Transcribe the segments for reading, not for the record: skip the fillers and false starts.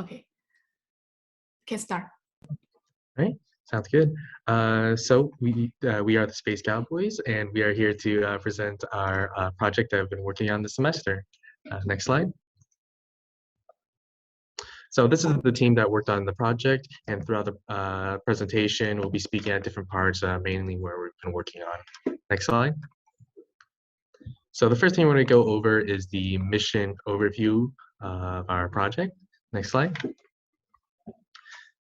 Okay. Can start. Right, sounds good. So we are the Space Cowboys, and we are here to present our project that I've been working on this semester. Next slide. So this is the team that worked on the project, and throughout the presentation, we'll be speaking at different parts, mainly where we've been working on. Next slide. So the first thing we're going to go over is the mission overview of our project. Next slide.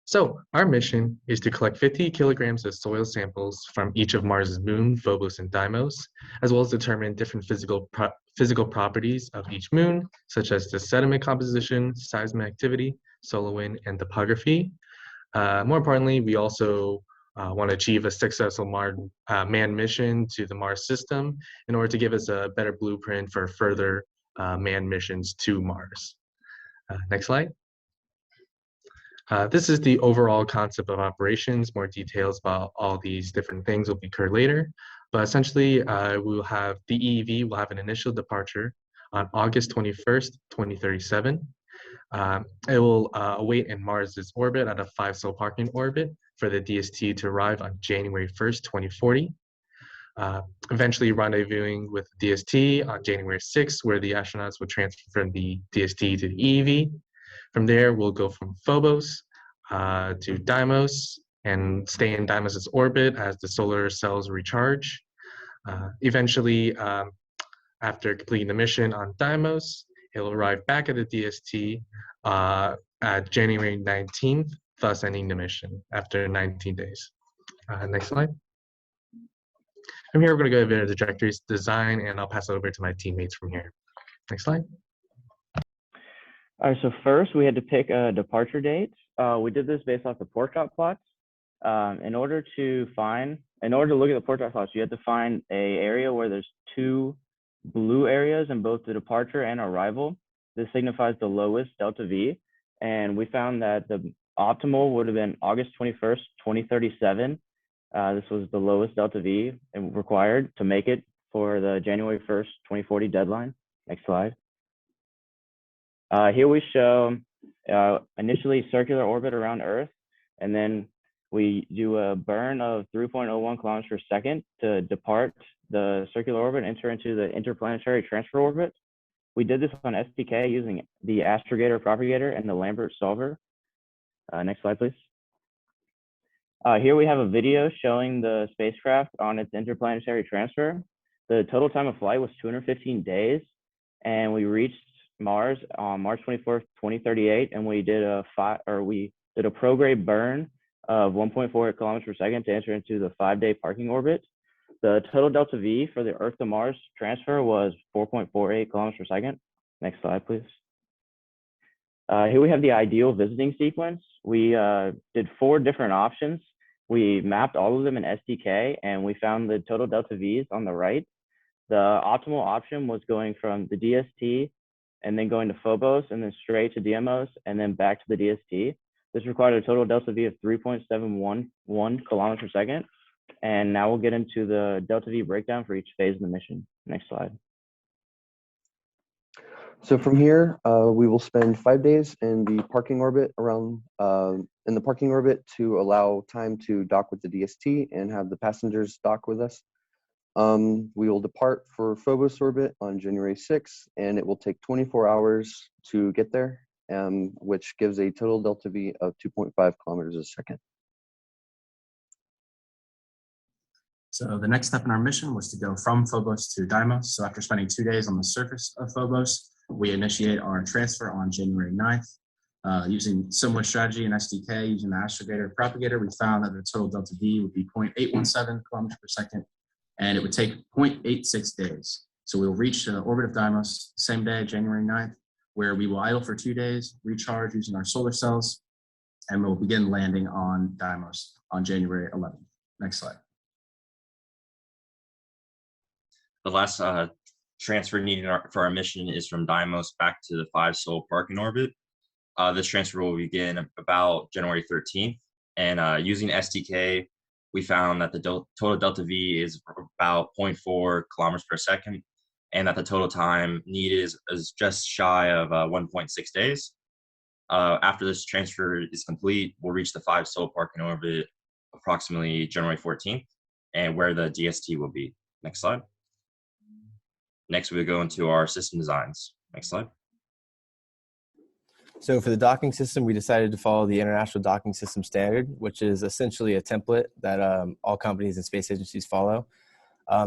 So our mission is to collect 50 kilograms of soil samples from each of Mars's moon, Phobos, and Deimos, as well as determine different physical properties of each moon, such as the sediment composition, seismic activity, solar wind, and topography. More importantly, we also want to achieve a successful manned mission to the Mars system in order to give us a better blueprint for further manned missions to Mars. Next slide. This is the overall concept of operations. More details about all these different things will occur later. But essentially, we will have the EEV will have an initial departure on August 21st, 2037. It will await in Mars's orbit at a 5-sol parking orbit for the DST to arrive on January 1st, 2040. Eventually rendezvousing with DST on January 6th, where the astronauts will transfer from the DST to the EEV. From there, we'll go from Phobos to Deimos and stay in Deimos's orbit as the solar cells recharge. Eventually, after completing the mission on Deimos, it will arrive back at the DST at January 19th, thus ending the mission after 19 days. Next slide. From here, we're going to go over the trajectories design, and I'll pass it over to my teammates from here. Next slide. All right, so first we had to pick a departure date. We did this based off the port dot plots. In order to look at the port dot plots, you have to find an area where there's 2 blue areas in both the departure and arrival. This signifies the lowest delta V, and we found that the optimal would have been August 21st, 2037. This was the lowest delta V required to make it for the January 1st, 2040 deadline. Next slide. Here we show initially circular orbit around Earth, and then we do a burn of 3.01 kilometers per second to depart the circular orbit and enter into the interplanetary transfer orbit. We did this on SDK using the astrogator propagator and the Lambert solver. Next slide, please. Here we have a video showing the spacecraft on its interplanetary transfer. The total time of flight was 215 days, and we reached Mars on March 24th, 2038, and we did a prograde burn of 1.48 kilometers per second to enter into the 5-day parking orbit. The total delta V for the Earth to Mars transfer was 4.48 kilometers per second. Next slide, please. Here we have the ideal visiting sequence. We did 4 different options. We mapped all of them in SDK, and we found the total delta Vs on the right. The optimal option was going from the DST and then going to Phobos and then straight to Deimos and then back to the DST. This required a total delta V of 3.711 kilometers per second. And now we'll get into the delta V breakdown for each phase of the mission. Next slide. So from here, we will spend 5 days in the parking orbit to allow time to dock with the DST and have the passengers dock with us. We will depart for Phobos orbit on January 6th, and it will take 24 hours to get there, which gives a total delta V of 2.5 kilometers a second. So the next step in our mission was to go from Phobos to Deimos. So after spending 2 days on the surface of Phobos, we initiate our transfer on January 9th. Using similar strategy in SDK, using the astrogator propagator, we found that the total delta V would be 0.817 kilometers per second, and it would take 0.86 days. So we'll reach the orbit of Deimos same day, January 9th, where we will idle for 2 days, recharge using our solar cells, and we'll begin landing on Deimos on January 11th. Next slide. The last transfer needed for our mission is from Deimos back to the 5-sol parking orbit. This transfer will begin about January 13th, and using SDK, we found that the total delta V is about 0.4 kilometers per second, and that the total time needed is just shy of 1.6 days. After this transfer is complete, we'll reach the 5 solar park in orbit approximately January 14th, and where the DST will be. Next slide. Next, we go into our system designs. Next slide. So for the docking system, we decided to follow the International Docking System Standard, which is essentially a template that all companies and space agencies follow.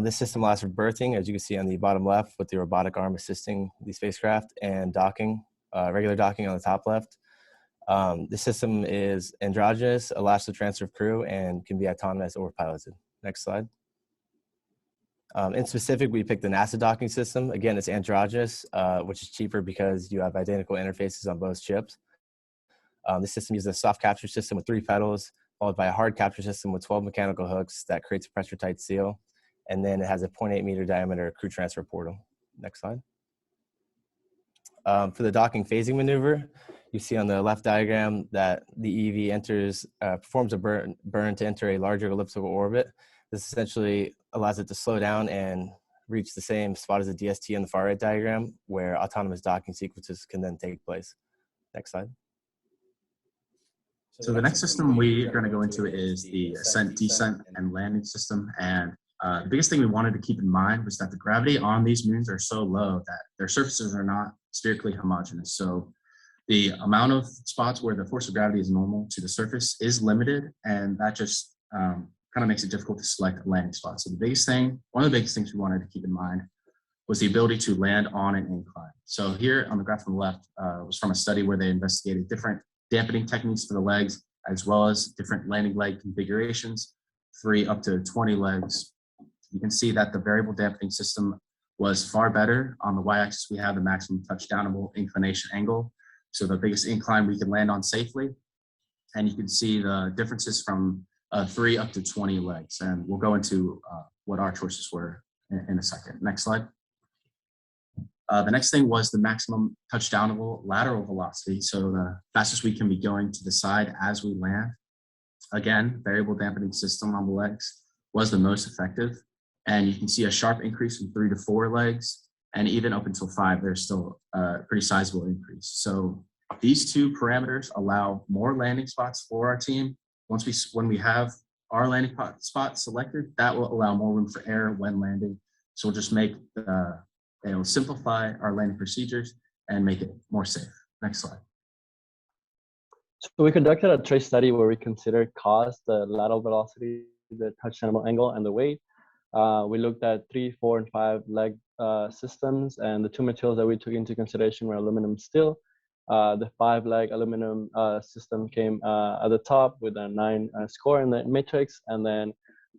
This system allows for berthing, as you can see on the bottom left, with the robotic arm assisting the spacecraft, and docking, regular docking on the top left. The system is androgynous, allows the transfer of crew, and can be autonomous or piloted. Next slide. In specific, we picked the NASA docking system. Again, it's androgynous, which is cheaper because you have identical interfaces on both ships. The system uses a soft capture system with 3 pedals, followed by a hard capture system with 12 mechanical hooks that creates a pressure-tight seal. And then it has a 0.8 meter diameter crew transfer portal. Next slide. For the docking phasing maneuver, you see on the left diagram that the EEV performs a burn to enter a larger elliptical orbit. This essentially allows it to slow down and reach the same spot as the DST in the far right diagram, where autonomous docking sequences can then take place. Next slide. So the next system we are going to go into is the ascent, descent, and landing system. And the biggest thing we wanted to keep in mind was that the gravity on these moons are so low that their surfaces are not spherically homogeneous. So the amount of spots where the force of gravity is normal to the surface is limited, and that just kind of makes it difficult to select a landing spot. So one of the biggest things we wanted to keep in mind was the ability to land on an incline. So here on the graph on the left was from a study where they investigated different dampening techniques for the legs, as well as different landing leg configurations, 3 up to 20 legs. You can see that the variable dampening system was far better. On the y-axis, we have the maximum touchdownable inclination angle, so the biggest incline we can land on safely. And you can see the differences from 3 up to 20 legs. And we'll go into what our choices were in a second. Next slide. The next thing was the maximum touchdownable lateral velocity. So the fastest we can be going to the side as we land. Again, variable dampening system on the legs was the most effective. And you can see a sharp increase from 3 to 4 legs. And even up until 5, there's still a pretty sizable increase. So these 2 parameters allow more landing spots for our team. When we have our landing spot selected, that will allow more room for error when landing. So we'll just it'll simplify our landing procedures and make it more safe. Next slide. So we conducted a trace study where we considered cost, the lateral velocity, the touchdownable angle, and the weight. We looked at 3, 4, and 5 leg systems, and the 2 materials that we took into consideration were aluminum steel. The 5-leg aluminum system came at the top with a 9 score in the matrix, and then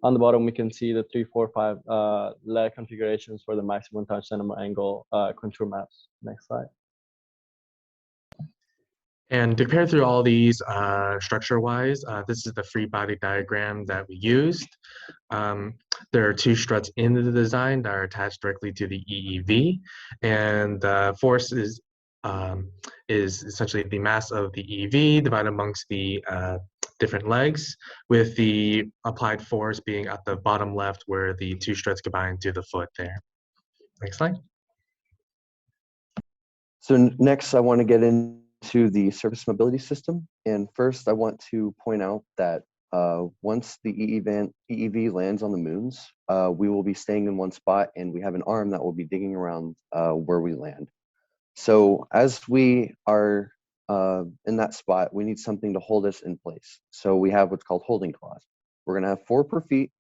on the bottom we can see the 3, 4, 5 leg configurations for the maximum touchdownable angle contour maps. Next slide. And to compare through all these structure-wise, this is the free body diagram that we used. There are 2 struts in the design that are attached directly to the EEV, and the force is essentially the mass of the EEV divided amongst the different legs, with the applied force being at the bottom left where the 2 struts combine to the foot there. Next slide. So next I want to get into the surface mobility system. And first I want to point out that once the EEV lands on the moons, we will be staying in one spot, and we have an arm that will be digging around where we land. So as we are in that spot, we need something to hold us in place. So we have what's called holding claws. We're going to have 4 per feet,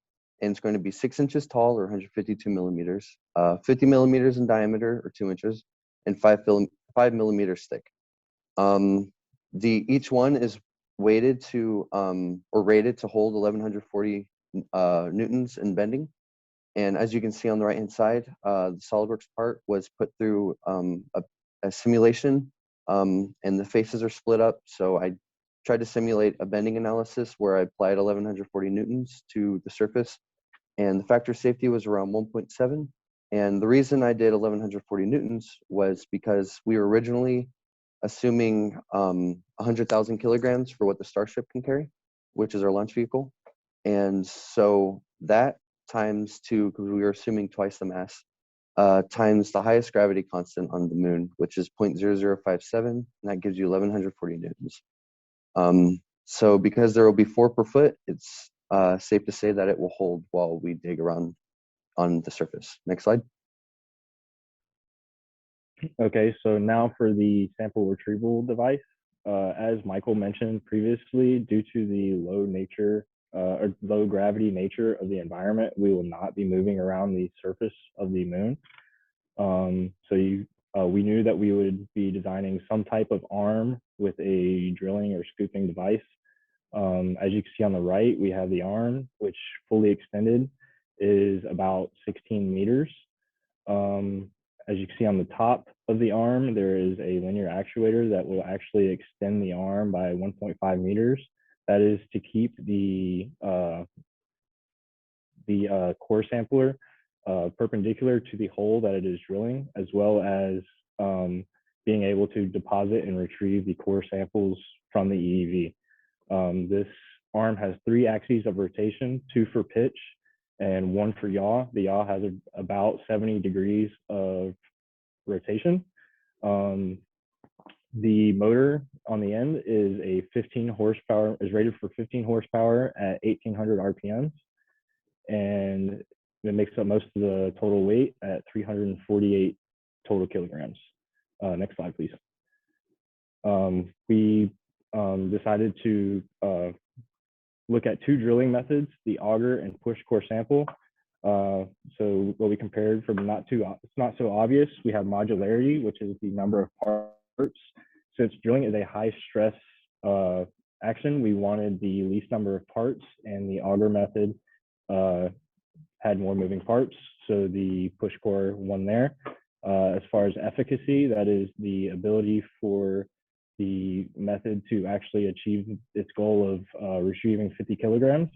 and it's going to be 6 inches tall, or 152 millimeters, 50 millimeters in diameter, or 2 inches, and 5 millimeters thick. Each one is weighted to or rated to hold 1140 newtons in bending. And as you can see on the right hand side, the SolidWorks part was put through a simulation, and the faces are split up. So I tried to simulate a bending analysis where I applied 1140 newtons to the surface, and the factor of safety was around 1.7. And the reason I did 1140 newtons was because we were originally assuming 100,000 kilograms for what the Starship can carry, which is our launch vehicle. And so that times 2, because we were assuming twice the mass, times the highest gravity constant on the moon, which is 0.0057, and that gives you 1140 newtons. So because there will be 4 per foot, it's safe to say that it will hold while we dig around on the surface. Next slide. Okay, so now for the sample retrieval device. As Michael mentioned previously, due to the low nature or low gravity nature of the environment, we will not be moving around the surface of the moon. We knew that we would be designing some type of arm with a drilling or scooping device. As you can see on the right, we have the arm, which fully extended is about 16 meters. As you can see on the top of the arm, there is a linear actuator that will actually extend the arm by 1.5 meters. That is to keep the core sampler perpendicular to the hole that it is drilling, as well as being able to deposit and retrieve the core samples from the EEV. This arm has 3 axes of rotation, 2 for pitch and 1 for yaw. The yaw has about 70 degrees of rotation. The motor on the end is a 15 horsepower, is rated for 15 horsepower at 1800 RPMs. And it makes up most of the total weight at 348 total kilograms. Next slide, please. We decided to look at 2 drilling methods, the auger and push core sample. So what we compared from it's not so obvious, we have modularity, which is the number of parts. Since drilling is a high stress action, we wanted the least number of parts, and the auger method had more moving parts, so the push core won there. As far as efficacy, that is the ability for the method to actually achieve its goal of retrieving 50 kilograms.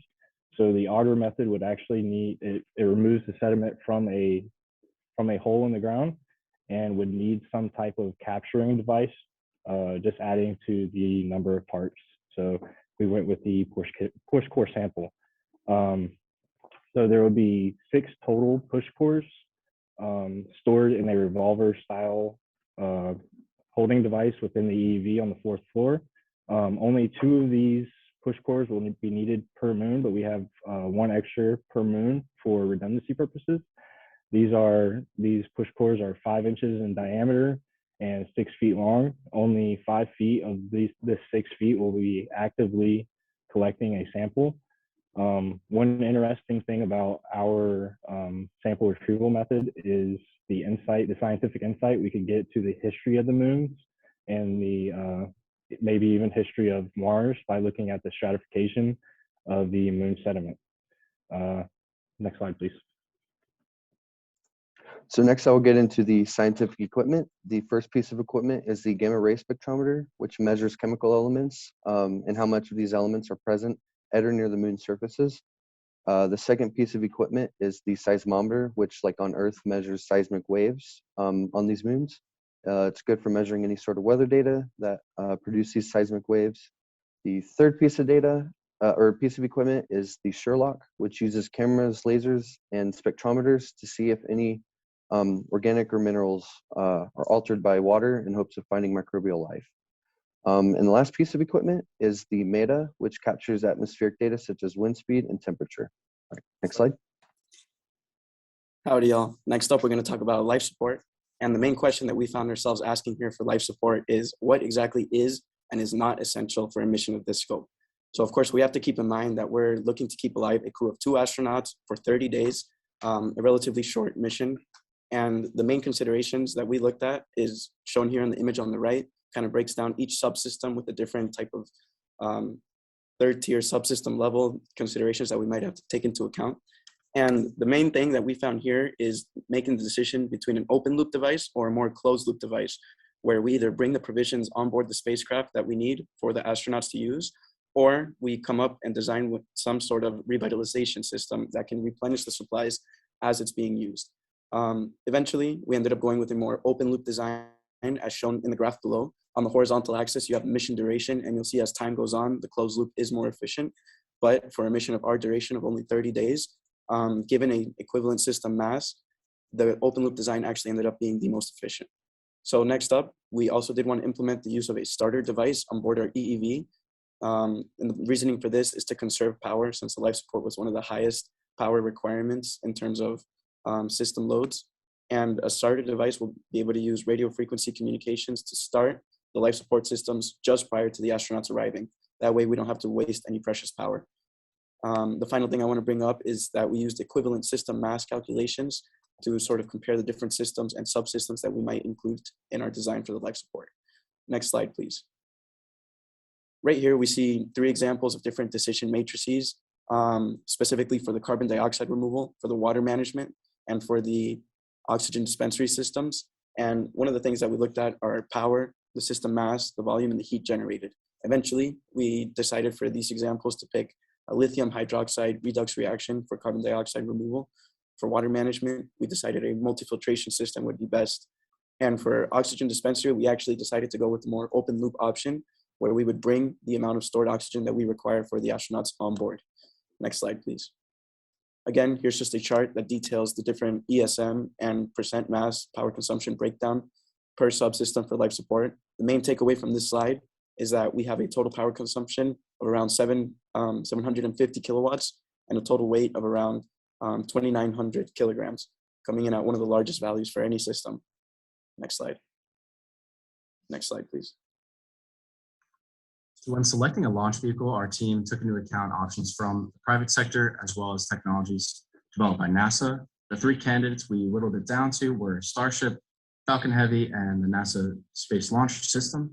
So the auger method would actually need, it removes the sediment from a hole in the ground and would need some type of capturing device, just adding to the number of parts. So we went with the push core sample. So there will be 6 total push cores stored in a revolver style holding device within the EEV on the 4th floor. Only 2 of these push cores will be needed per moon, but we have 1 extra per moon for redundancy purposes. These push cores are 5 inches in diameter and 6 feet long. Only 5 feet of this 6 feet will be actively collecting a sample. One interesting thing about our sample retrieval method is the scientific insight we could get to the history of the moons and the maybe even history of Mars by looking at the stratification of the moon sediment. Next slide, please. So next I will get into the scientific equipment. The first piece of equipment is the gamma ray spectrometer, which measures chemical elements and how much of these elements are present at or near the moon's surfaces. The second piece of equipment is the seismometer, which, like on Earth, measures seismic waves on these moons. It's good for measuring any sort of weather data that produce these seismic waves. The third piece of data or piece of equipment is the Sherlock, which uses cameras, lasers, and spectrometers to see if any organic or minerals are altered by water in hopes of finding microbial life. And the last piece of equipment is the MEDA, which captures atmospheric data such as wind speed and temperature. All right, next slide. Howdy, y'all. Next up, we're going to talk about life support. And the main question that we found ourselves asking here for life support is what exactly is and is not essential for a mission of this scope. So of course, we have to keep in mind that we're looking to keep alive a crew of 2 astronauts for 30 days, a relatively short mission. And the main considerations that we looked at is shown here in the image on the right, kind of breaks down each subsystem with a different type of 3rd tier subsystem level considerations that we might have to take into account. And the main thing that we found here is making the decision between an open loop device or a more closed loop device, where we either bring the provisions on board the spacecraft that we need for the astronauts to use, or we come up and design with some sort of revitalization system that can replenish the supplies as it's being used. Eventually, we ended up going with a more open loop design, as shown in the graph below. On the horizontal axis, you have mission duration, and you'll see as time goes on, the closed loop is more efficient. But for a mission of our duration of only 30 days, given an equivalent system mass, the open loop design actually ended up being the most efficient. So next up, we also did want to implement the use of a starter device on board our EEV. And the reasoning for this is to conserve power, since the life support was one of the highest power requirements in terms of system loads. And a starter device will be able to use radio frequency communications to start the life support systems just prior to the astronauts arriving. That way we don't have to waste any precious power. The final thing I want to bring up is that we used equivalent system mass calculations to sort of compare the different systems and subsystems that we might include in our design for the life support. Next slide, please. Right here, we see 3 examples of different decision matrices, specifically for the carbon dioxide removal, for the water management, and for the oxygen dispensary systems. And one of the things that we looked at are power, the system mass, the volume, and the heat generated. Eventually, we decided for these examples to pick a lithium hydroxide redox reaction for carbon dioxide removal. For water management, we decided a multi-filtration system would be best. And for oxygen dispensary, we actually decided to go with the more open loop option, where we would bring the amount of stored oxygen that we require for the astronauts on board. Next slide, please. Again, here's just a chart that details the different ESM and percent mass power consumption breakdown per subsystem for life support. The main takeaway from this slide is that we have a total power consumption of around 750 kilowatts and a total weight of around 2,900 kilograms, coming in at one of the largest values for any system. Next slide. Next slide, please. So when selecting a launch vehicle, our team took into account options from the private sector as well as technologies developed by NASA. The 3 candidates we whittled it down to were Starship, Falcon Heavy, and the NASA Space Launch System.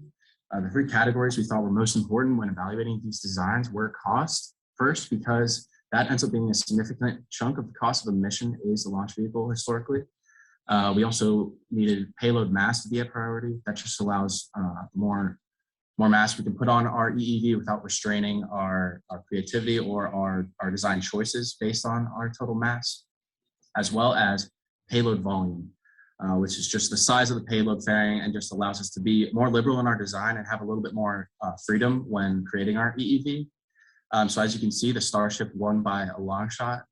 The 3 categories we thought were most important when evaluating these designs were cost. First, because that ends up being a significant chunk of the cost of a mission is the launch vehicle historically. We also needed payload mass to be a priority. That just allows more mass we can put on our EEV without restraining our creativity or our design choices based on our total mass, as well as payload volume, which is just the size of the payload fairing and just allows us to be more liberal in our design and have a little bit more freedom when creating our EEV. So as you can see, the Starship won by a long shot.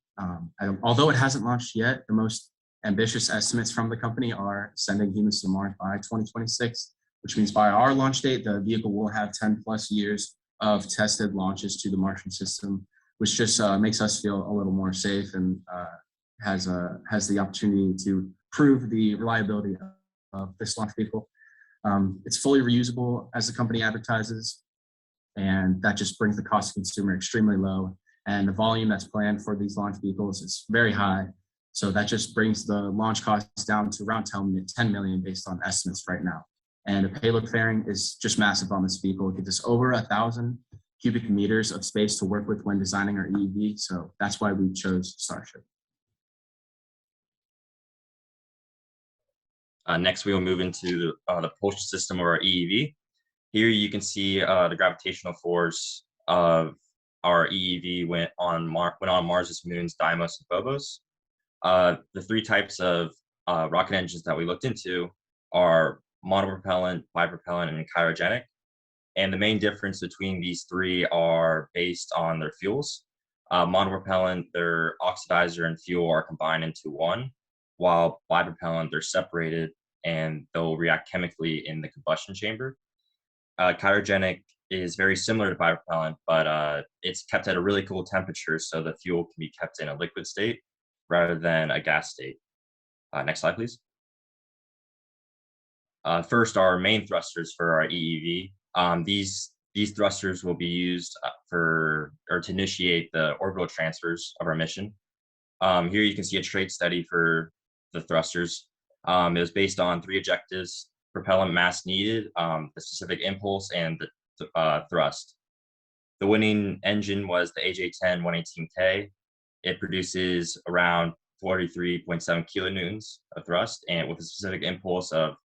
Although it hasn't launched yet, the most ambitious estimates from the company are sending humans to Mars by 2026, which means by our launch date, the vehicle will have 10 plus years of tested launches to the Martian system, which just makes us feel a little more safe and has the opportunity to prove the reliability of this launch vehicle. It's fully reusable as the company advertises, and that just brings the cost to consumer extremely low. And the volume that's planned for these launch vehicles is very high. So that just brings the launch costs down to around 10 million based on estimates right now. And the payload fairing is just massive on this vehicle. It gives us over 1,000 cubic meters of space to work with when designing our EEV. So that's why we chose Starship. Next, we will move into the propulsion system of our EEV. Here you can see the gravitational force of our EEV went on Mars's moons Deimos and Phobos. The 3 types of rocket engines that we looked into are monopropellant, bipropellant, and cryogenic. And the main difference between these 3 are based on their fuels. Monopropellant, their oxidizer and fuel are combined into one, while bipropellant, they're separated and they'll react chemically in the combustion chamber. Cryogenic is very similar to bipropellant, but it's kept at a really cool temperature, so the fuel can be kept in a liquid state rather than a gas state. Next slide, please. First, our main thrusters for our EEV. These thrusters will be used to initiate the orbital transfers of our mission. Here you can see a trait study for the thrusters. It was based on 3 objectives: propellant mass needed, the specific impulse, and the thrust. The winning engine was the AJ-10 118K. It produces around 43.7 kilonewtons of thrust, and with a specific impulse of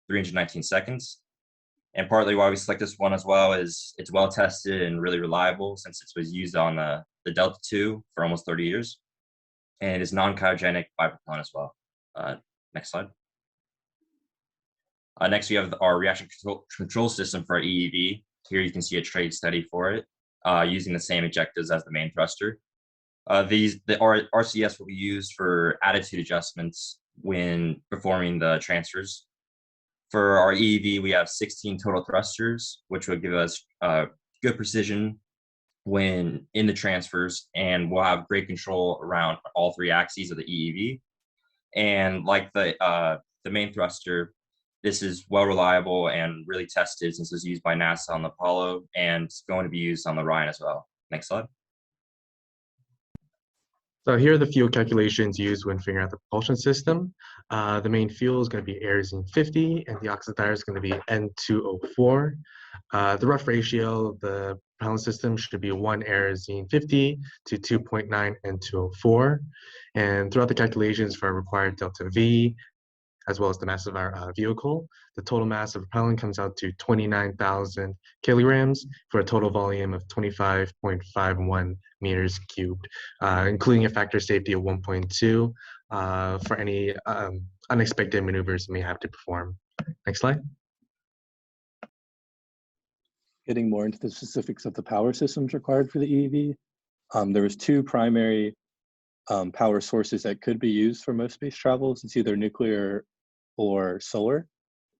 319 seconds. And partly why we select this one as well is it's well tested and really reliable, since it was used on the Delta II for almost 30 years, and is non-cryogenic bipropellant as well. Next slide. Next, we have our reaction control system for our EEV. Here you can see a trade study for it, using the same ejectives as the main thruster. The RCS will be used for attitude adjustments when performing the transfers. For our EEV, we have 16 total thrusters, which would give us good precision when in the transfers, and we'll have great control around all three axes of the EEV. And like the main thruster, this is well reliable and really tested since it's used by NASA on the Apollo and it's going to be used on the Orion as well. Next slide. So here are the fuel calculations used when figuring out the propulsion system. The main fuel is going to be Aerosine 50, and the oxidizer is going to be N2O4. The rough ratio of the propellant system should be 1 Aerosine 50 to 2.9 N2O4. And throughout the calculations for our required delta V, as well as the mass of our vehicle, the total mass of propellant comes out to 29,000 kilograms for a total volume of 25.51 meters cubed, including a factor of safety of 1.2 for any unexpected maneuvers we may have to perform. Next slide. Getting more into the specifics of the power systems required for the EEV, there was two primary power sources that could be used for most space travels. It's either nuclear or solar.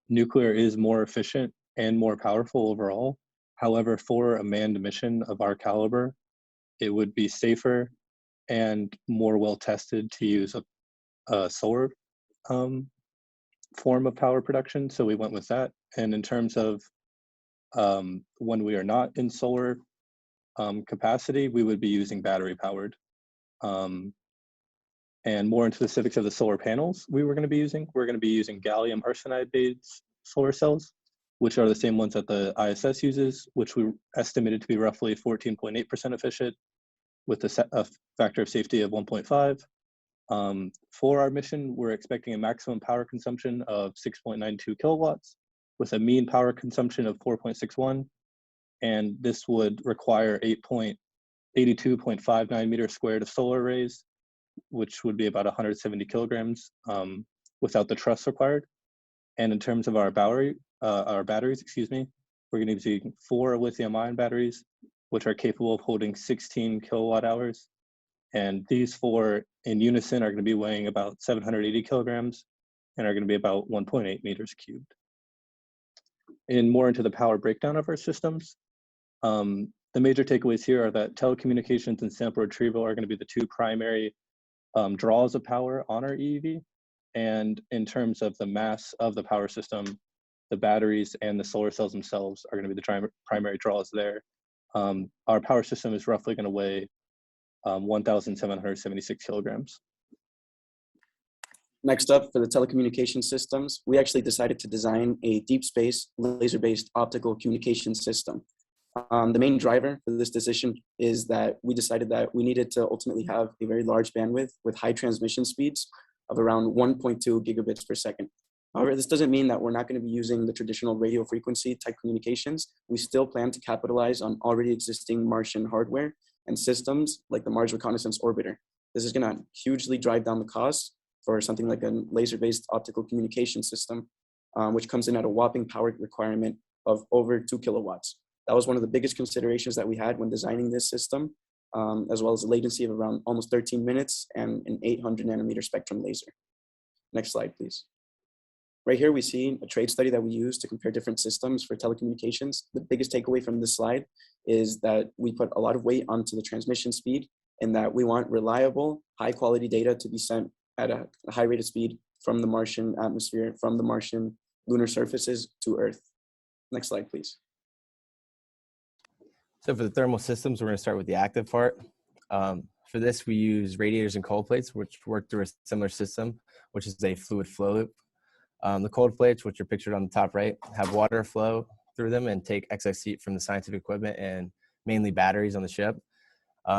Nuclear is more efficient and more powerful overall. However, for a manned mission of our caliber, it would be safer and more well tested to use a solar form of power production. So we went with that. And in terms of when we are not in solar capacity, we would be using battery powered. And more into the specifics of the solar panels we're going to be using gallium arsenide-based solar cells, which are the same ones that the ISS uses, which we estimated to be roughly 14.8% efficient with a factor of safety of 1.5. For our mission, we're expecting a maximum power consumption of 6.92 kilowatts with a mean power consumption of 4.61. And this would require 82.59 meters squared of solar arrays, which would be about 170 kilograms without the truss required. And in terms of our batteries, we're going to be using 4 lithium-ion batteries, which are capable of holding 16 kilowatt hours. And these 4 in unison are going to be weighing about 780 kilograms and are going to be about 1.8 meters cubed. And more into the power breakdown of our systems, the major takeaways here are that telecommunications and sample retrieval are going to be the 2 primary draws of power on our EEV. And in terms of the mass of the power system, the batteries and the solar cells themselves are going to be the primary draws there. Our power system is roughly going to weigh 1,776 kilograms. Next up, for the telecommunication systems, we actually decided to design a deep space laser-based optical communication system. The main driver for this decision is that we decided that we needed to ultimately have a very large bandwidth with high transmission speeds of around 1.2 gigabits per second. However, this doesn't mean that we're not going to be using the traditional radio frequency type communications. We still plan to capitalize on already existing Martian hardware and systems like the Mars Reconnaissance Orbiter. This is going to hugely drive down the cost for something like a laser-based optical communication system, which comes in at a whopping power requirement of over 2 kilowatts. That was one of the biggest considerations that we had when designing this system, as well as a latency of around almost 13 minutes and an 800 nanometer spectrum laser. Next slide, please. Right here, we see a trade study that we use to compare different systems for telecommunications. The biggest takeaway from this slide is that we put a lot of weight onto the transmission speed and that we want reliable, high quality data to be sent at a high rate of speed from the Martian atmosphere, from the Martian lunar surfaces to Earth. Next slide, please. So for the thermal systems, we're going to start with the active part. For this, we use radiators and cold plates, which work through a similar system, which is a fluid flow loop. The cold plates, which are pictured on the top right, have water flow through them and take excess heat from the scientific equipment and mainly batteries on the ship.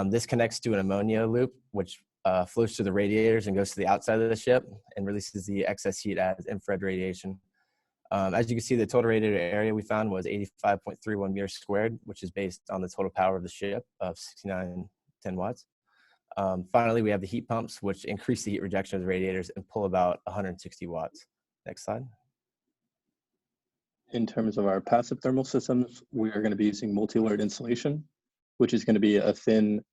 This connects to an ammonia loop, which flows through the radiators and goes to the outside of the ship and releases the excess heat as infrared radiation. As you can see, the total radiator area we found was 85.31 meters squared, which is based on the total power of the ship of 6910 watts. Finally, we have the heat pumps, which increase the heat rejection of the radiators and pull about 160 watts. Next slide. In terms of our passive thermal systems, we are going to be using multi-layered insulation, which is going to be a thin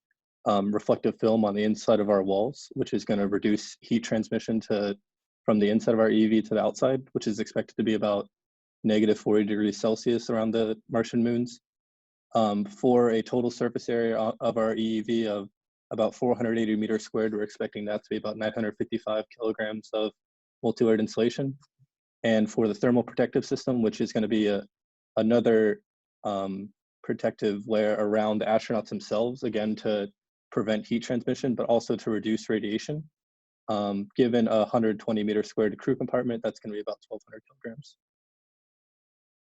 reflective film on the inside of our walls, which is going to reduce heat transmission to from the inside of our EEV to the outside, which is expected to be about -40 degrees Celsius around the Martian moons. For a total surface area of our EEV of about 480 meters squared, we're expecting that to be about 955 kilograms of multi-layered insulation. And for the thermal protective system, which is going to be another protective layer around the astronauts themselves, again, to prevent heat transmission, but also to reduce radiation. Given a 120 meter squared crew compartment, that's going to be about 1,200 kilograms.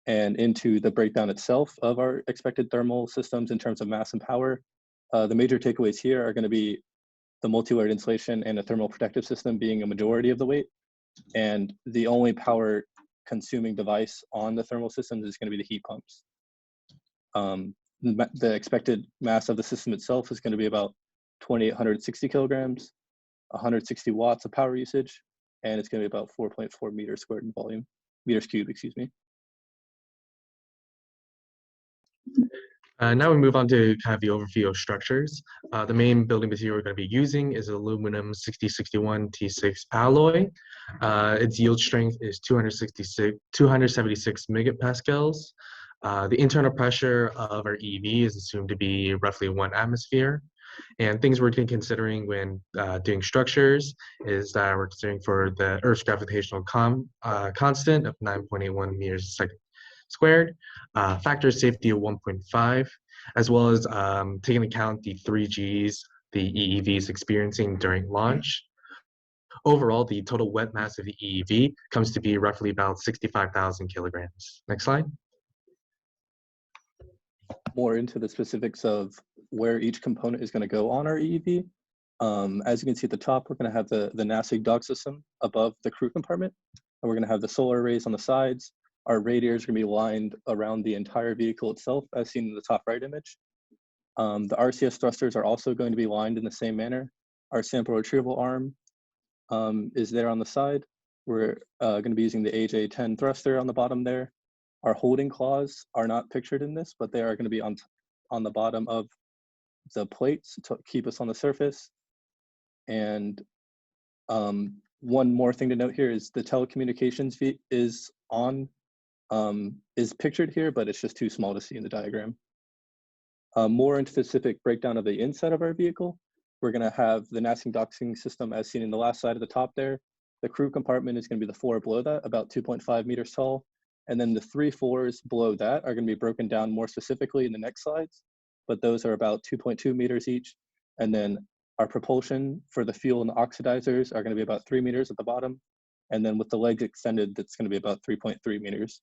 And into the breakdown itself of our expected thermal systems in terms of mass and power, the major takeaways here are going to be the multi-layered insulation and a thermal protective system being a majority of the weight. And the only power consuming device on the thermal systems is going to be the heat pumps. The expected mass of the system itself is going to be about 2,860 kilograms, 160 watts of power usage, and it's going to be about 4.4 meters squared in volume, meters cubed, excuse me. Now we move on to kind of the overview of structures. The main building material we're going to be using is aluminum 6061 T6 alloy. Its yield strength is 276 megapascals. The internal pressure of our EV is assumed to be roughly 1 atmosphere. And things we're considering when doing structures is that we're considering for the Earth's gravitational constant of 9.81 meters a second squared, factor of safety of 1.5, as well as taking into account the 3Gs the EEV is experiencing during launch. Overall, the total wet mass of the EEV comes to be roughly about 65,000 kilograms. Next slide. More into the specifics of where each component is going to go on our EEV. As you can see at the top, we're going to have the NASIG dock system above the crew compartment, and we're going to have the solar arrays on the sides. Our radiators are going to be lined around the entire vehicle itself, as seen in the top right image. The RCS thrusters are also going to be lined in the same manner. Our sample retrieval arm is there on the side. We're going to be using the AJ10 thruster on the bottom there. Our holding claws are not pictured in this, but they are going to be on the bottom of the plates to keep us on the surface. And one more thing to note here is the telecommunications is pictured here, but it's just too small to see in the diagram. More into specific breakdown of the inside of our vehicle, we're going to have the NASIG docking system as seen in the last slide of the top there. The crew compartment is going to be the floor below that, about 2.5 meters tall. And then the 3 floors below that are going to be broken down more specifically in the next slides, but those are about 2.2 meters each. And then our propulsion for the fuel and the oxidizers are going to be about 3 meters at the bottom. And then with the legs extended, that's going to be about 3.3 meters.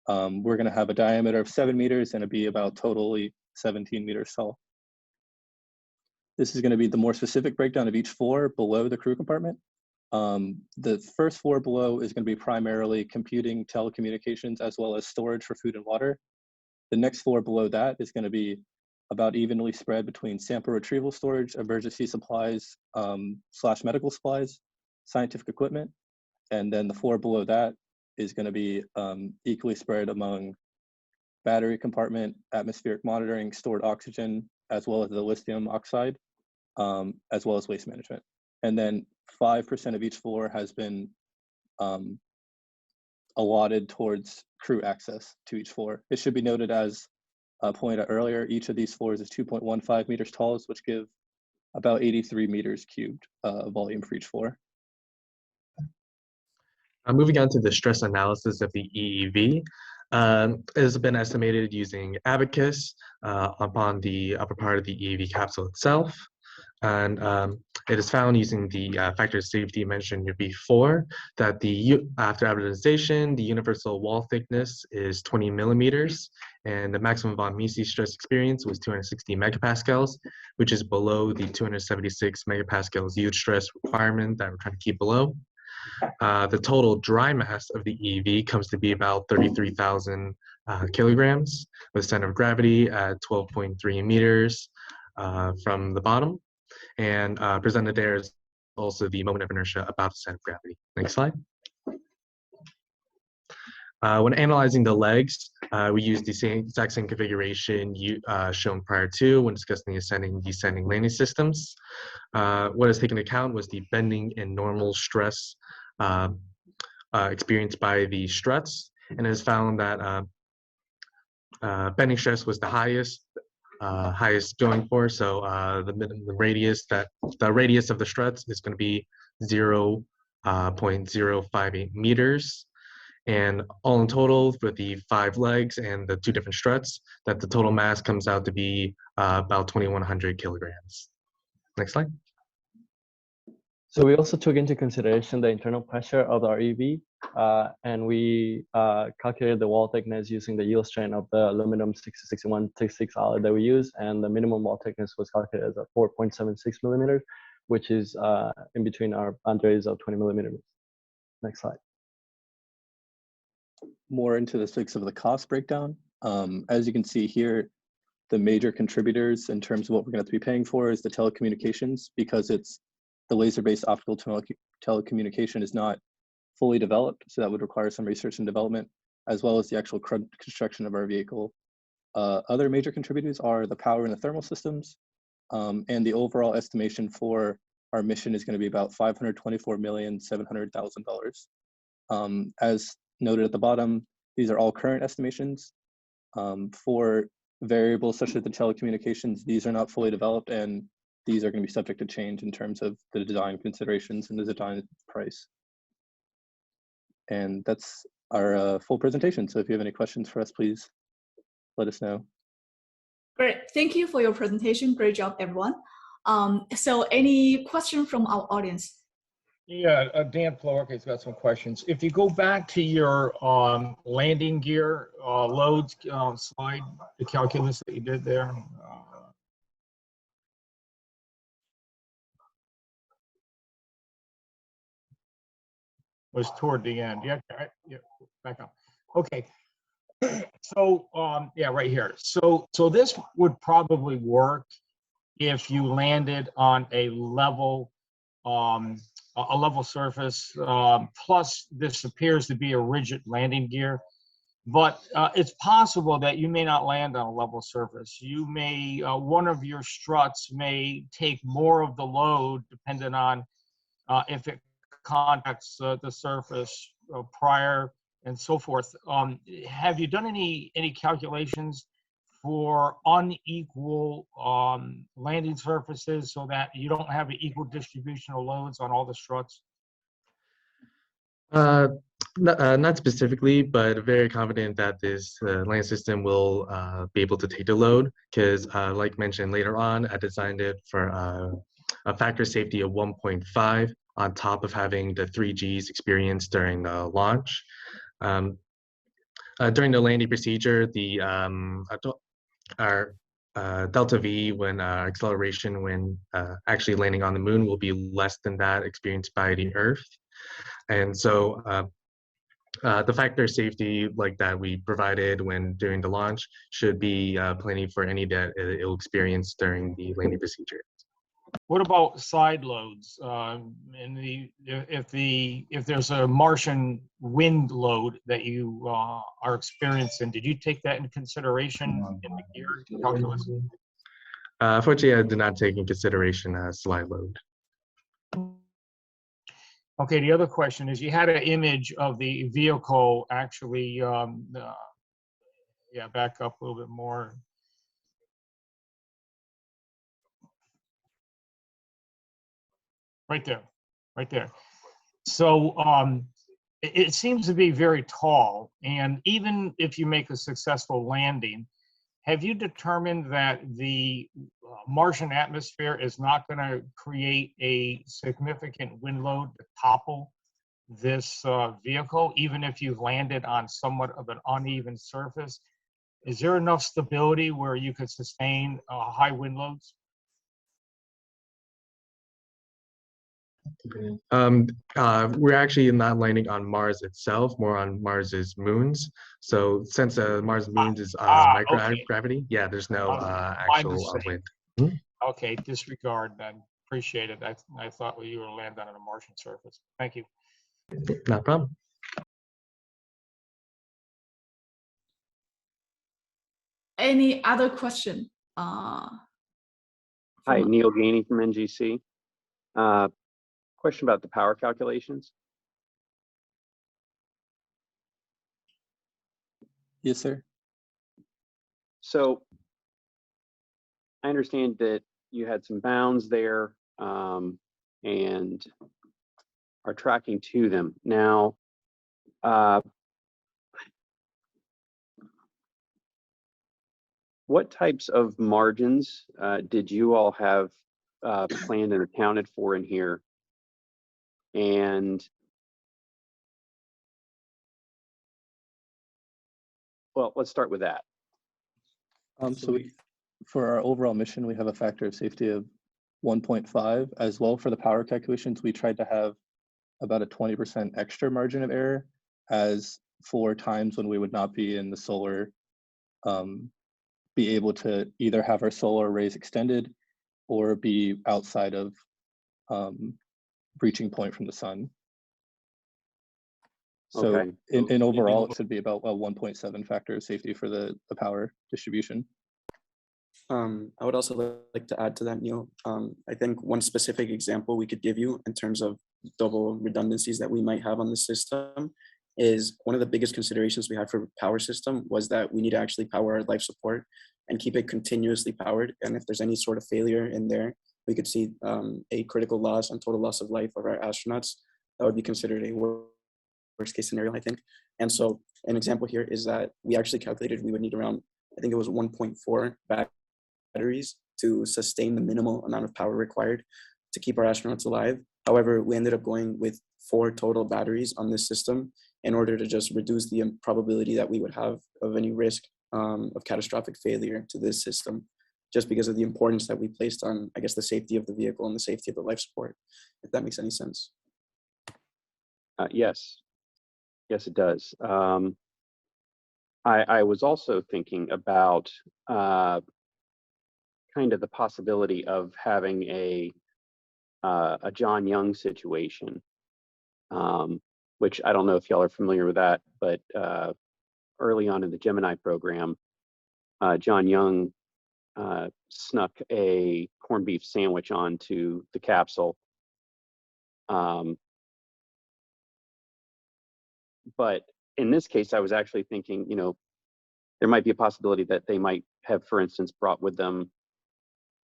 We're going to have a diameter of 7 meters and it'll be about totally 17 meters tall. This is going to be the more specific breakdown of each floor below the crew compartment. The first floor below is going to be primarily computing, telecommunications, as well as storage for food and water. The next floor below that is going to be about evenly spread between sample retrieval storage, emergency supplies, / medical supplies, scientific equipment. And then the floor below that is going to be equally spread among battery compartment, atmospheric monitoring, stored oxygen, as well as the lithium oxide, as well as waste management. And then 5% of each floor has been allotted towards crew access to each floor. It should be noted, as pointed out earlier, each of these floors is 2.15 meters tall, which give about 83 meters cubed volume for each floor. Moving on to the stress analysis of the EEV. It has been estimated using Abacus upon the upper part of the EEV capsule itself. And it is found using the factor of safety mentioned before that after atomization, the universal wall thickness is 20 millimeters, and the maximum von Mises stress experience was 260 megapascals, which is below the 276 megapascals yield stress requirement that we're trying to keep below. The total dry mass of the EEV comes to be about 33,000 kilograms, with center of gravity at 12.3 meters from the bottom. And presented there is also the moment of inertia about the center of gravity. Next slide. When analyzing the legs, we use the exact same configuration shown prior to when discussing the ascending and descending landing systems. What is taken into account was the bending and normal stress experienced by the struts, and has found that bending stress was the highest going for. So the radius of the struts is going to be 0.058 meters. And all in total, with the 5 legs and the 2 different struts, that the total mass comes out to be about 2,100 kilograms. Next slide. So we also took into consideration the internal pressure of our EV, and we calculated the wall thickness using the yield strength of the aluminum 6061-66 alloy that we use, and the minimum wall thickness was calculated as a 4.76 millimeters, which is in between our boundaries of 20 millimeters. Next slide. More into the specifics of the cost breakdown. As you can see here, the major contributors in terms of what we're going to have to be paying for is the telecommunications, because it's the laser-based optical telecommunication is not fully developed, so that would require some research and development, as well as the actual construction of our vehicle. Other major contributors are the power and the thermal systems, and the overall estimation for our mission is going to be about $524,700,000. As noted at the bottom, these are all current estimations. For variables such as the telecommunications, these are not fully developed, and these are going to be subject to change in terms of the design considerations and the design price. And that's our full presentation. So if you have any questions for us, please let us know. Great. Thank you for your presentation. Great job, everyone. So any question from our audience? Yeah, Dan Flork has got some questions. If you go back to your landing gear loads slide, the calculus that you did there. Was toward the end. Yeah, back up. Okay. So yeah, right here. So this would probably work if you landed on a level surface. Plus, this appears to be a rigid landing gear, but it's possible that you may not land on a level surface. You may one of your struts may take more of the load, depending on if it contacts the surface prior and so forth. Have you done any calculations for unequal landing surfaces so that you don't have an equal distribution of loads on all the struts? Not specifically, but very confident that this land system will be able to take the load, because like mentioned later on, I designed it for a factor safety of 1.5 on top of having the 3Gs experienced during the launch. During the landing procedure, our delta V when acceleration when actually landing on the moon will be less than that experienced by the Earth. And so the factor safety like that we provided when during the launch should be plenty for any that it will experience during the landing procedure. What about side loads? If there's a Martian wind load that you are experiencing, did you take that into consideration in the gear calculus? Unfortunately, I did not take in consideration slide load. Okay, the other question is, you had an image of the vehicle actually, yeah, back up a little bit more. Right there, right there. So it seems to be very tall, and even if you make a successful landing, have you determined that the Martian atmosphere is not going to create a significant wind load to topple this vehicle, even if you've landed on somewhat of an uneven surface? Is there enough stability where you could sustain high wind loads? We're actually not landing on Mars itself, more on Mars's moons. So since Mars moons is microgravity, yeah, there's no actual wind. Okay, disregard then. Appreciate it. I thought you were landing on a Martian surface. Thank you. No problem. Any other question? Hi, Neil Gainey from NGC. Question about the power calculations. Yes, sir. So I understand that you had some bounds there and are tracking to them. Now, what types of margins did you all have planned and accounted for in here? And well, let's start with that. So for our overall mission, we have a factor of safety of 1.5. As well, for the power calculations, we tried to have about a 20% extra margin of error as for times when we would not be in the solar, be able to either have our solar arrays extended or be outside of reaching point from the sun. So Okay. in overall, it should be about a 1.7 factor of safety for the power distribution. I would also like to add to that, Neil. I think one specific example we could give you in terms of double redundancies that we might have on the system is one of the biggest considerations we had for power system was that we need to actually power our life support and keep it continuously powered. And if there's any sort of failure in there, we could see a critical loss and total loss of life of our astronauts. That would be considered a worst case scenario, I think. And so an example here is that we actually calculated we would need around, I think it was 1.4 batteries to sustain the minimal amount of power required to keep our astronauts alive. However, we ended up going with 4 total batteries on this system in order to just reduce the probability that we would have of any risk of catastrophic failure to this system, just because of the importance that we placed on, I guess, the safety of the vehicle and the safety of the life support, if that makes any sense. Yes, it does. I was also thinking about kind of the possibility of having a John Young situation, which I don't know if y'all are familiar with that, but early on in the Gemini program, John Young snuck a corned beef sandwich onto the capsule. But in this case, I was actually thinking, there might be a possibility that they might have, for instance, brought with them,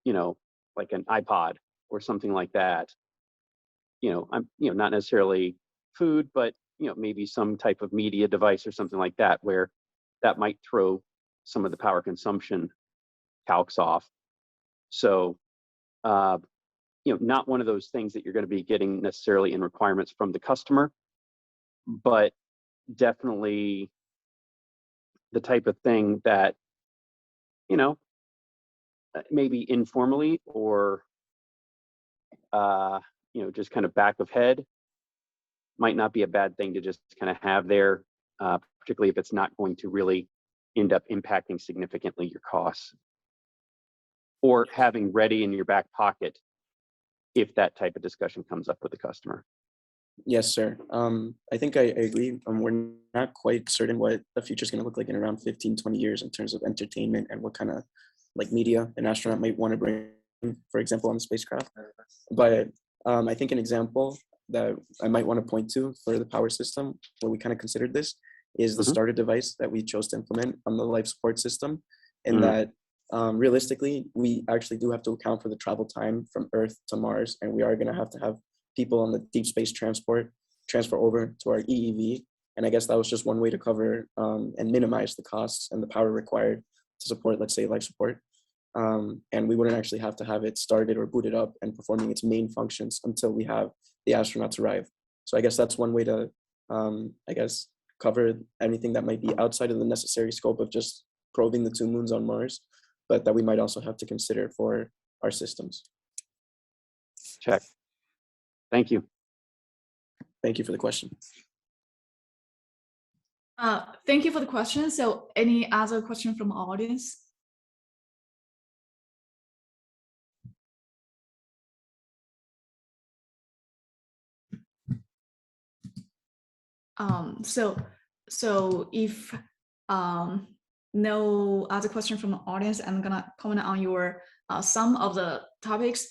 like an iPod or something like that. Not necessarily food, but maybe some type of media device or something like that, where that might throw some of the power consumption calcs off. So, not one of those things that you're going to be getting necessarily in requirements from the customer, but definitely the type of thing that, maybe informally or, just kind of back of head might not be a bad thing to just kind of have there, particularly if it's not going to really end up impacting significantly your costs, or having ready in your back pocket if that type of discussion comes up with the customer. Yes, sir. I think I agree. We're not quite certain what the future is going to look like in around 15, 20 years in terms of entertainment and what kind of media an astronaut might want to bring, for example, on the spacecraft. But I think an example that I might want to point to for the power system, where we kind of considered this, is the starter device that we chose to implement on the life support system. And that realistically, we actually do have to account for the travel time from Earth to Mars, and we are going to have people on the deep space transfer over to our EEV. And I guess that was just one way to cover and minimize the costs and the power required to support, let's say, life support. And we wouldn't actually have to have it started or booted up and performing its main functions until we have the astronauts arrive. So I guess that's one way to, cover anything that might be outside of the necessary scope of just probing the 2 moons on Mars, but that we might also have to consider for our systems. Check. Thank you. Thank you for the question. Thank you for the question. So any other question from our audience? So if no other question from the audience, I'm gonna comment on your some of the topics.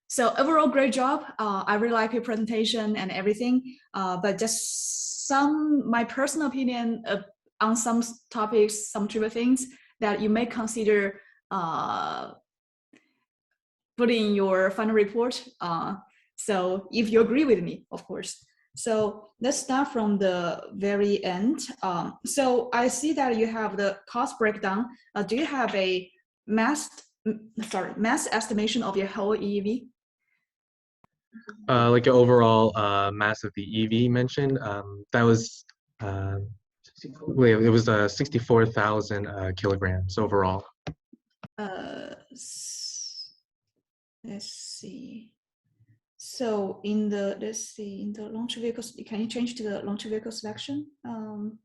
So overall, great job. I really like your presentation and everything. But just my personal opinion, on some topics, some trivial things that you may consider putting in your final report. So if you agree with me, of course. So let's start from the very end. So I see that you have the cost breakdown. Do you have a mass estimation of your whole EEV? Like an overall mass of the EV mentioned, that was it was 64,000 kilograms overall. Let's see. So in the in the launch vehicles, can you change to the launch vehicle selection? I don't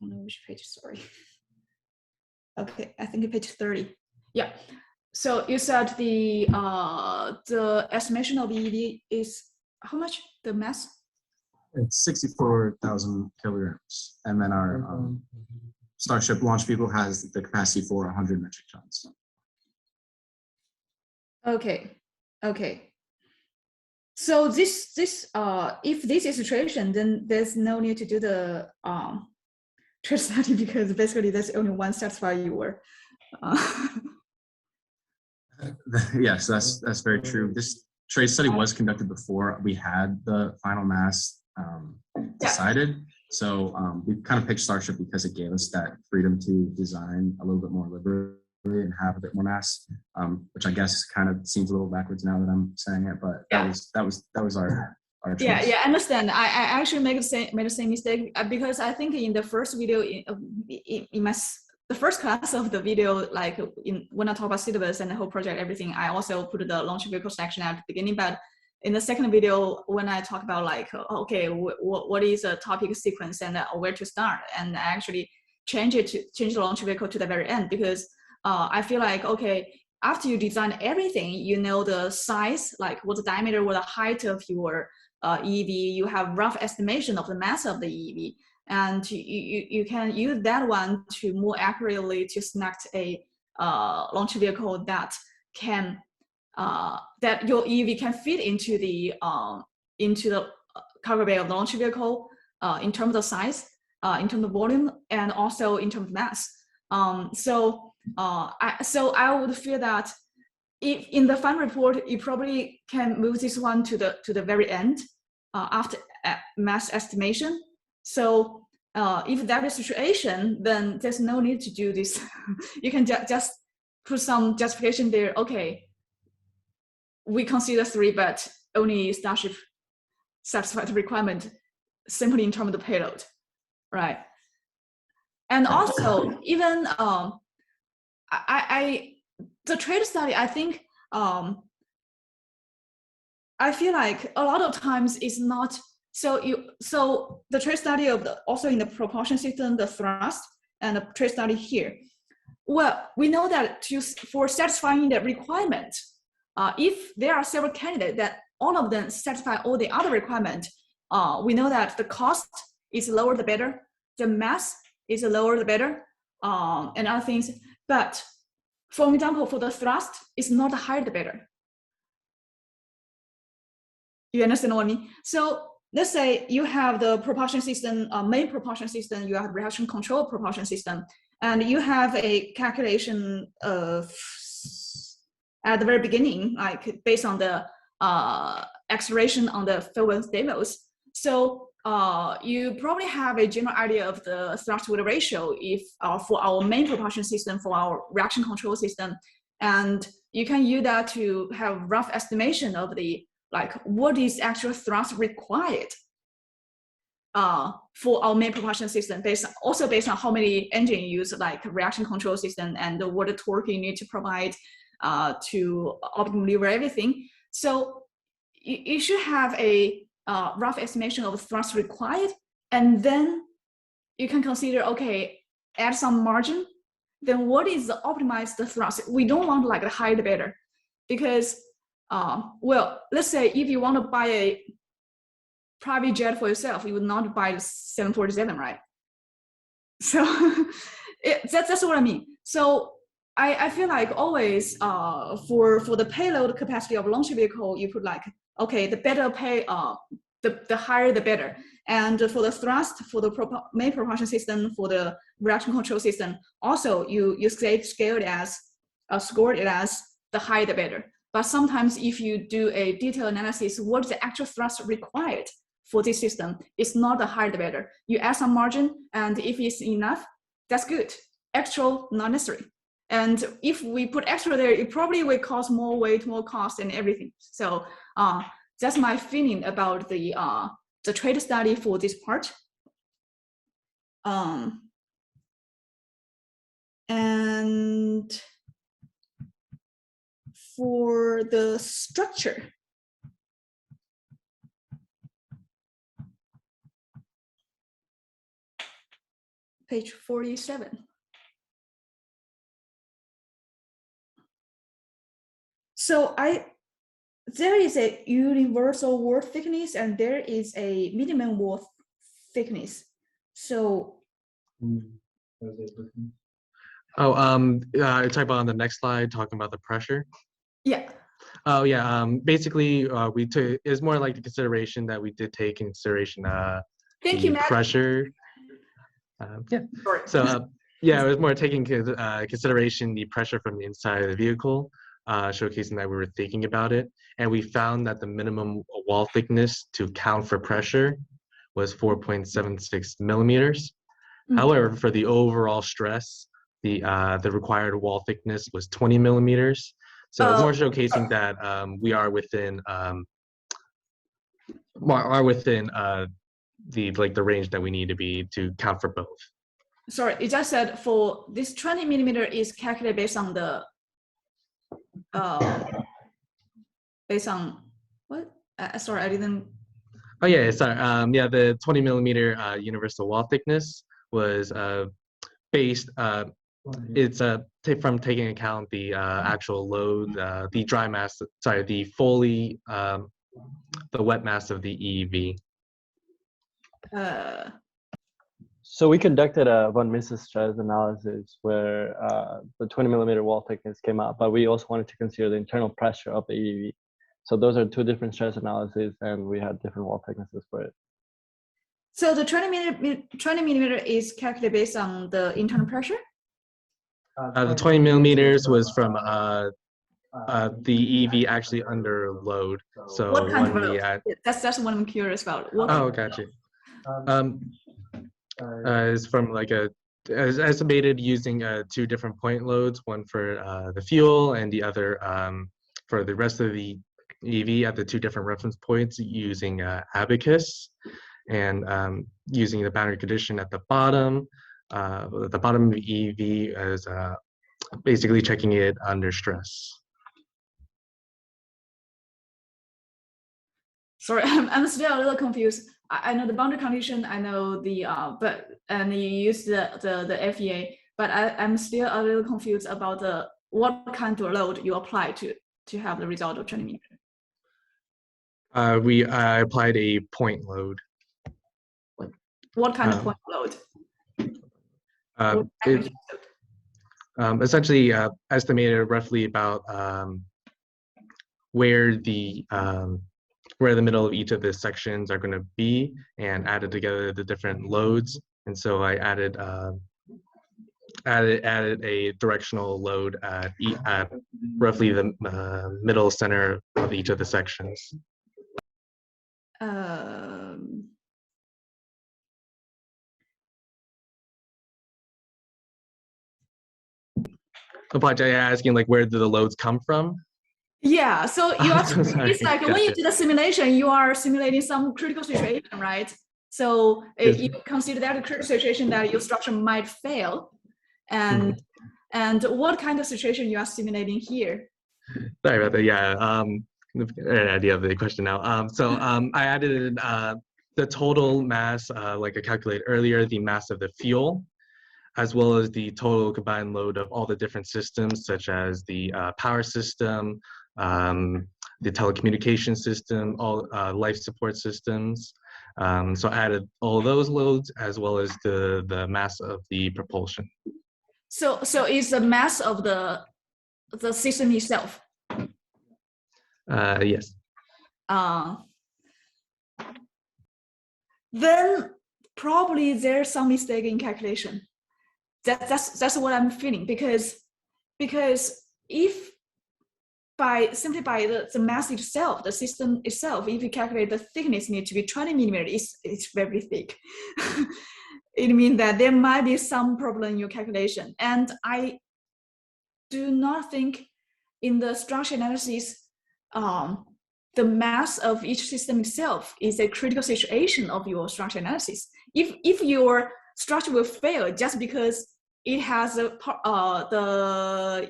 know which page. Sorry. Okay, I think page 30. Yeah. So you said the estimation of EV is how much? The mass? It's 64,000 kilograms, and then our Starship launch vehicle has the capacity for 100 metric tons. Okay. Okay. So this if this is situation, then there's no need to do the trade study because basically there's only one satisfy your. Yes, that's very true. This trade study was conducted before we had the final mass decided. So we kind of picked Starship because it gave us that freedom to design a little bit more liberally and have a bit more mass, which I guess kind of seems a little backwards now that I'm saying it, but that was our choice. Yeah, I understand. I actually made the same mistake because I think in the first video in the first class of the video, like when I talk about syllabus and the whole project, everything, I also put the launch vehicle section at the beginning. But in the second video, when I talk about like, okay, what is a topic sequence and where to start, and I actually change the launch vehicle to the very end because I feel like, okay, after you design everything, you know the size, like what the diameter, what the height of your EV, you have rough estimation of the mass of the EV. And you can use that one to more accurately to select a launch vehicle that can that your EV can fit into the cargo bay of the launch vehicle in terms of size, in terms of volume, and also in terms of mass. So I would feel that if in the final report, you probably can move this one to the very end after mass estimation. So if that is the situation, then there's no need to do this. You can just put some justification there. Okay, we consider 3, but only Starship satisfied the requirement simply in terms of the payload, right? And also, even the trade study, I think I feel like a lot of times it's not so the trade study of also in the propulsion system, the thrust, and the trade study here. Well, we know that for satisfying the requirement, if there are several candidates that all of them satisfy all the other requirements, we know that the cost is lower the better, the mass is lower the better, and other things. But for example, for the thrust, it's not the higher the better. You understand what I mean? So let's say you have the propulsion system, main propulsion system, you have reaction control propulsion system, and you have a calculation of at the very beginning, like based on the acceleration on the field demos. So you probably have a general idea of the thrust-to-weight ratio if for our main propulsion system, for our reaction control system, and you can use that to have rough estimation of the like what is actual thrust required for our main propulsion system, based on how many engine you use, like reaction control system, and what the torque you need to provide to optimally deliver everything. So you should have a rough estimation of thrust required, and then you can consider, okay, add some margin. Then what is the optimized thrust? We don't want like the higher the better, because well, let's say if you want to buy a private jet for yourself, you would not buy the 747, right? So that's what I mean. So I feel like always for the payload capacity of launch vehicle, you put like, okay, the better the higher the better. And for the thrust, for the main propulsion system, for the reaction control system, also you scale it as scored it as the higher the better. But sometimes if you do a detailed analysis, what's the actual thrust required for this system, it's not the higher the better. You add some margin, and if it's enough, that's good. Extra, not necessary. And if we put extra there, it probably will cost more weight, more cost, and everything. So that's my feeling about the trade study for this part. And for the structure, page 47. So there is a universal wall thickness and there is a minimum wall thickness. So. Talk about on the next slide, talking about the pressure. Yeah. Oh yeah. Basically, we took it's more like the consideration that we did take in consideration the pressure. Yeah. Sorry. So yeah, it was more taking consideration the pressure from the inside of the vehicle, showcasing that we were thinking about it, and we found that the minimum wall thickness to count for pressure was 4.76 millimeters. Mm-hmm. However, for the overall stress, the required wall thickness was 20 millimeters. So it's more showcasing that we are within the range that we need to be to count for both. Sorry, it just said for this 20 millimeter is calculated based on the based on what? Sorry, I didn't. Oh yeah, sorry. Yeah, the 20 millimeter universal wall thickness was based. It's from taking account the actual load, the dry mass. Sorry, the fully the wet mass of the EEV. So we conducted a von Mises stress analysis where the 20 millimeter wall thickness came out, but we also wanted to consider the internal pressure of the EEV. So those are two different stress analyses, and we had different wall thicknesses for it. So the 20 millimeter is calculated based on the internal pressure? The 20 millimeters was from the EV actually under load. So what kind of load? That's what I'm curious about. What gotcha. Is from like is estimated using two different point loads, one for the fuel and the other for the rest of the EV at the two different reference points using Abacus, and using the boundary condition at the bottom. The bottom of the EV is basically checking it under stress. Sorry, I'm still a little confused. I know the boundary condition, I know the and you use the FEA, but I'm still a little confused about what kind of load you apply to have the result of 20 millimeter. I applied a point load. What kind of point load? Essentially estimated roughly about where the middle of each of the sections are going to be, and added together the different loads. And so I added a directional load at roughly the middle center of each of the sections. But you're asking like where do the loads come from? Yeah, so you it's like when you do the simulation, you are simulating some critical situation, right? So you consider that a critical situation that your structure might fail, and what kind of situation you are simulating here? Sorry about that. Yeah, an idea of the question now. I added the total mass, like I calculated earlier, the mass of the fuel, as well as the total combined load of all the different systems, such as the power system, the telecommunications system, all life support systems. So I added all those loads as well as the mass of the propulsion. So is the mass of the system itself? Yes. then probably there's some mistake in calculation. That's what I'm feeling, because if simply by the mass itself, the system itself, if you calculate the thickness need to be 20 millimeters, it's very thick. It means that there might be some problem in your calculation. And I do not think in the structure analysis, the mass of each system itself is a critical situation of your structure analysis. If your structure will fail just because it has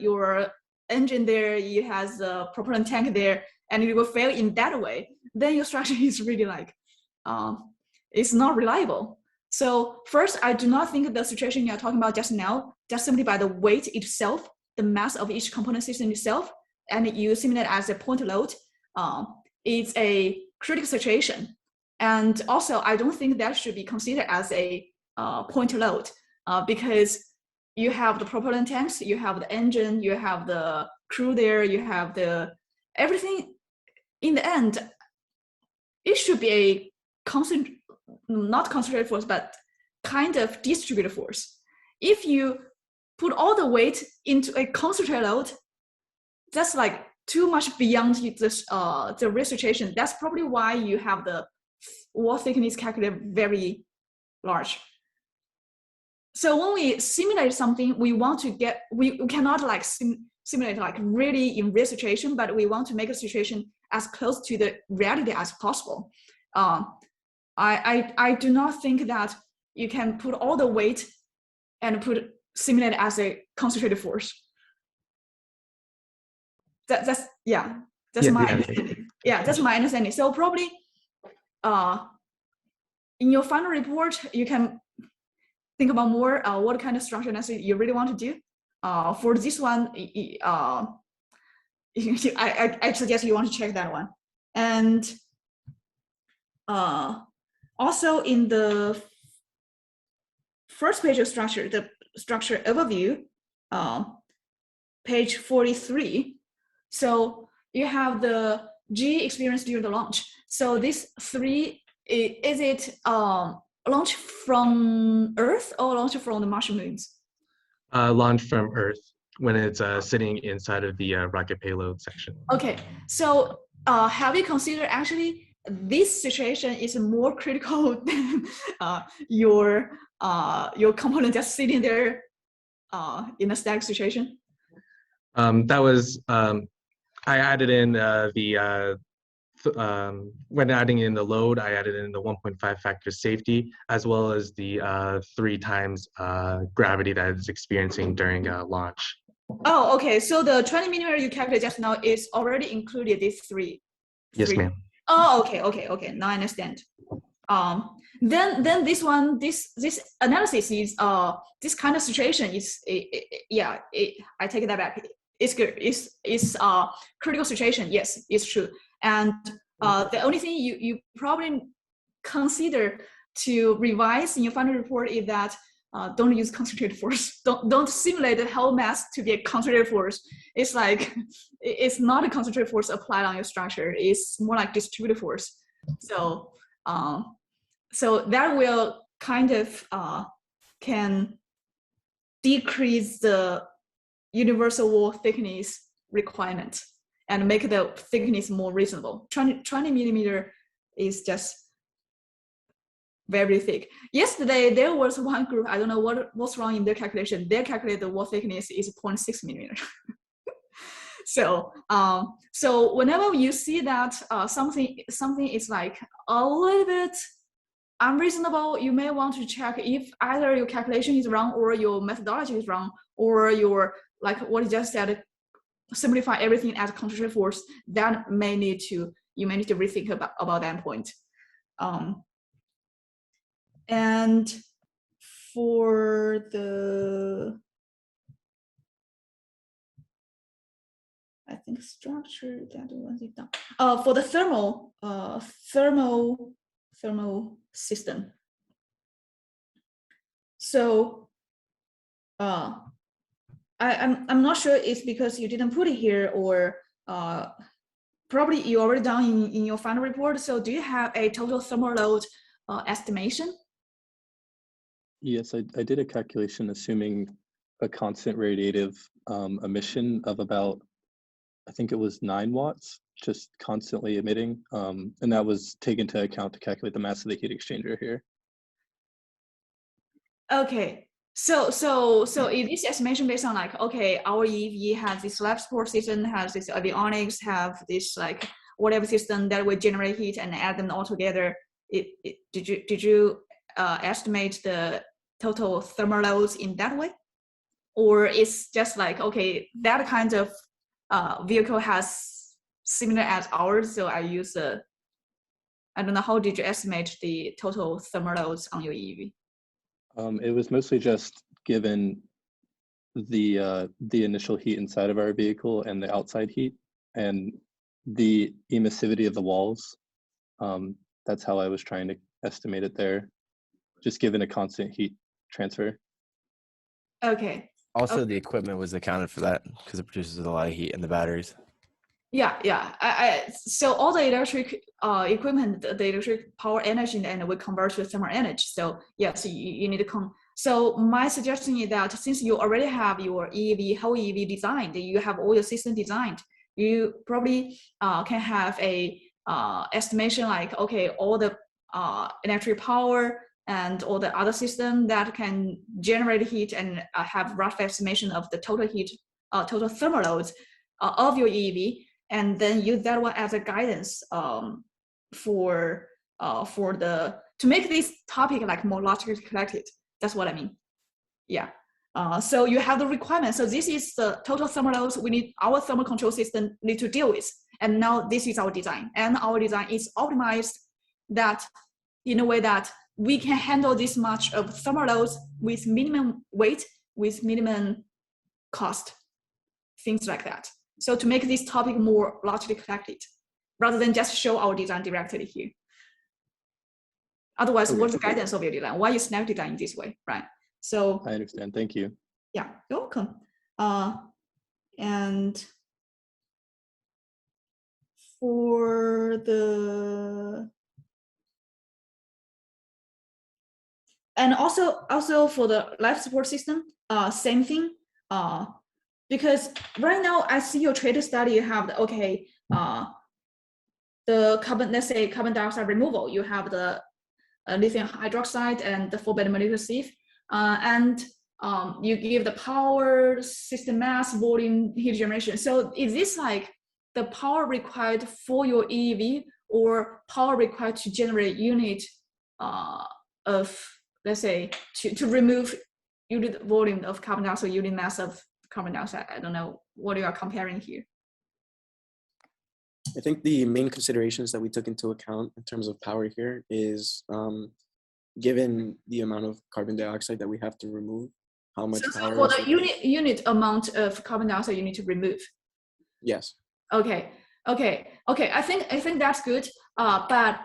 your engine there, it has a propellant tank there, and it will fail in that way, then your structure is really like, it's not reliable. So first, I do not think the situation you're talking about just now, just simply by the weight itself, the mass of each component system itself, and you simulate as a point load, it's a critical situation. And also, I don't think that should be considered as a point load, because you have the propellant tanks, you have the engine, you have the crew there, you have the everything. In the end, it should be a not concentrated force, but kind of distributed force. If you put all the weight into a concentrated load, that's like too much beyond the real situation. That's probably why you have the wall thickness calculated very large. So when we simulate something, we want to get, we cannot like simulate like really in real situation, but we want to make a situation as close to the reality as possible. I do not think that you can put all the weight and simulate as a concentrated force. That's my understanding. Yeah, that's my understanding. So probably in your final report, you can think about more what kind of structure analysis you really want to do. For this one, I suggest you want to check that one. And also in the first page of structure, the structure overview, page 43. So you have the G experience during the launch. So this 3, is it launch from Earth or launch from the Martian moons? Launch from Earth when it's sitting inside of the rocket payload section. Okay, so have you considered actually this situation is more critical than your component just sitting there in a static situation? That was I added in when adding in the load, I added in the 1.5 factor safety, as well as the 3 times gravity that it's experiencing during launch. Oh, okay. So the 20 millimeter you calculated just now is already included these 3. Yes, ma'am. Oh, okay. Now I understand. Then this one, this analysis is this kind of situation is I take that back. It's good. It's critical situation. Yes, it's true. And the only thing you probably consider to revise in your final report is that don't use concentrated force. Don't simulate the whole mass to be a concentrated force. It's like it's not a concentrated force applied on your structure. It's more like distributed force. So so that will kind of can decrease the universal wall thickness requirement and make the thickness more reasonable. 20 millimeter is just very thick. Yesterday, there was one group, I don't know what's wrong in their calculation. They calculated the wall thickness is 0.6 millimeter. So so whenever you see that something is like a little bit unreasonable, you may want to check if either your calculation is wrong or your methodology is wrong, or your, like what you just said, simplify everything as concentrated force. That you may need to rethink about that point. And for the, I think structure, that was it done. For the thermal system. So I'm not sure it's because you didn't put it here, or probably you already done in your final report. So do you have a total thermal load estimation? Yes, I did a calculation assuming a constant radiative emission of about, I think it was 9 watts, just constantly emitting. And that was taken into account to calculate the mass of the heat exchanger here. Okay. So is this estimation based on like, okay, our EV has this life support system, has this avionics, have this like whatever system that will generate heat and add them all together? Did you estimate the total thermal loads in that way? Or it's just like, okay, that kind of vehicle has similar as ours, so I use I don't know, how did you estimate the total thermal loads on your EV? It was mostly just given the initial heat inside of our vehicle and the outside heat and the emissivity of the walls. That's how I was trying to estimate it there, just given a constant heat transfer. Okay. Also, Okay. the equipment was accounted for that because it produces a lot of heat in the batteries. Yeah. So all the electric equipment, the electric power energy, and we convert to thermal energy. So yes, you need to come. So my suggestion is that since you already have your whole EV designed, you have all your system designed, you probably can have a estimation like, okay, all the electric power and all the other system that can generate heat and have rough estimation of the total heat, total thermal loads of your EV. And then use that one as a guidance for to make this topic like more logically connected. That's what I mean. Yeah. So you have the requirement. So this is the total thermal loads we need, our thermal control system need to deal with. And now this is our design. And our design is optimized that in a way that we can handle this much of thermal loads with minimum weight, with minimum cost, things like that. So to make this topic more logically connected, rather than just show our design directly here. Otherwise, Okay. what's the guidance of your design? Why you snap design in this way, right? So I understand. Thank you. yeah, you're welcome. And for the also for the life support system, same thing. Because right now I see your trade study, you have the, okay, the carbon, let's say carbon dioxide removal, you have the lithium hydroxide and the 4-beta molecular sieve, and you give the power, system mass, volume, heat generation. So is this like the power required for your EV or power required to generate unit of, let's say, to remove unit volume of carbon dioxide, unit mass of carbon dioxide? I don't know what you are comparing here. I think the main considerations that we took into account in terms of power here is given the amount of carbon dioxide that we have to remove, how much so power. For the unit amount of carbon dioxide you need to remove. Yes. Okay. I think that's good. But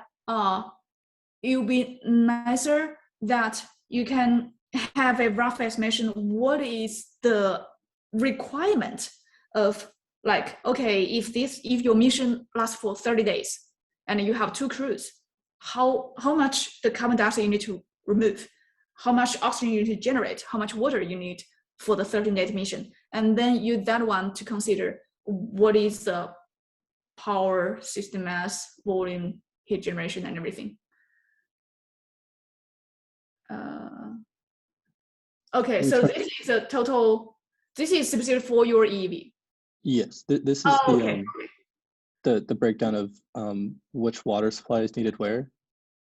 it would be nicer that you can have a rough estimation. What is the requirement of, like, okay, if your mission lasts for 30 days and you have 2 crews, how much the carbon dioxide you need to remove, how much oxygen you need to generate, how much water you need for the 13-day mission, and then use that one to consider what is the power, system mass, volume, heat generation, and everything. Okay, so this is a total. This is specific for your EV. Yes, this is the breakdown of which water supply is needed where.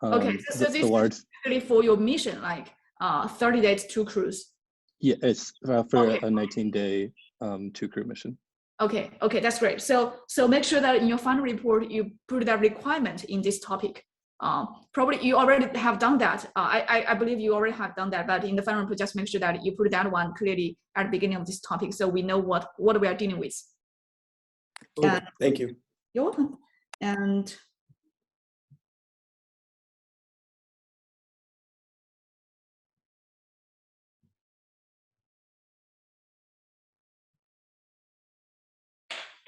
Okay, so this is specifically for your mission, like 30 days, 2 crews. Yeah, it's for a 19-day 2-crew mission. Okay, that's great. So make sure that in your final report you put that requirement in this topic. Probably you already have done that. I believe you already have done that, but in the final report, just make sure that you put that one clearly at the beginning of this topic, so we know what we are dealing with. Okay, thank you. You're welcome. And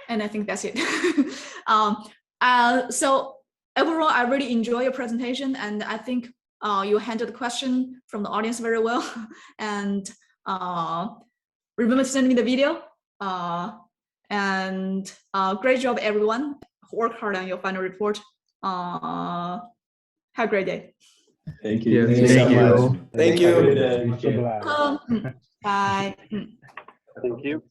I think that's it. So overall, I really enjoy your presentation, and I think you handled the question from the audience very well. And remember to send me the video. And great job, everyone. Work hard on your final report. Have a great day. Thank you. Yes, thank you. Thank you. Welcome. Bye. Thank you.